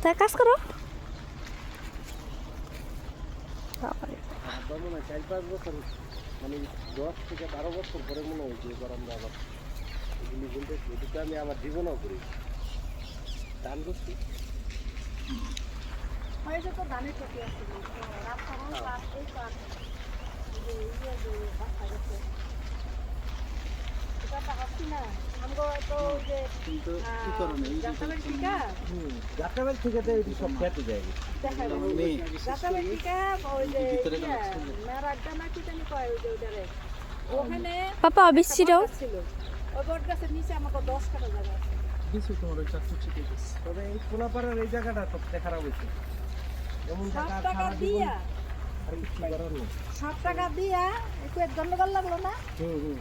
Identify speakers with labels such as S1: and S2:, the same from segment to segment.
S1: তাই কাজ করো।
S2: মনে হয় 4-5 বছর মানে 10 থেকে 12 বছর পরে মনে হয়েছে এবার আমরা আবার এগুলি বলতেছি এদিকে আমি আমার জীবনও করি ধান করছি
S1: তো ধানের ক্ষতি আছে
S2: যাত্রাবাড়ি থেকে তো এটি সব খেতে যায়
S1: পাপা অবিশ্বাস
S3: ছিল ওই বট গাছের নিচে আমাকে 10 কাটা জায়গা আছে
S2: কিছু তোমার ওই চাকরি শিখে গেছে তবে এই কোলাপাড়ার এই জায়গাটা সবচেয়ে খারাপ হয়েছে এমন জায়গা
S3: 7 টাকা দিয়া
S2: আর কিছু করার নেই
S3: 7 টাকা দিয়া একটু গন্ডগোল লাগলো না
S2: হুম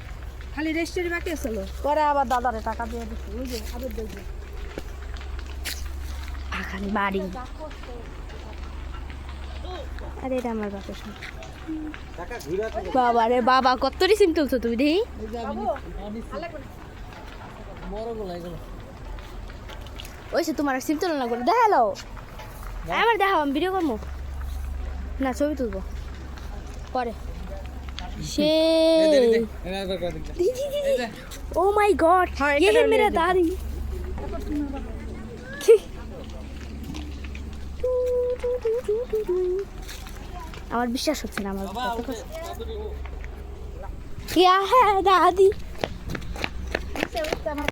S3: খালি রেজিস্ট্রি বাকি ছিল পরে আবার দাদারে টাকা দিয়ে দিচ্ছি ওই যে আবার দেখবে
S1: খালি বাড়ি। আরে এটা আমার বাপের সাথে।
S2: টাকা ঘুরে
S1: বাবা রে বাবা, কত রিসিম তুলছো তুমি দেখি। ওইসে তোমার সিম তুলো না করে দেখালো, আবার দেখাও, আমি ভিডিও করবো না, ছবি তুলবো পরে। সে ও মাই গড, ये है मेरा दाढ़ी। আমার বিশ্বাস হচ্ছে না আমার क्या है दादी।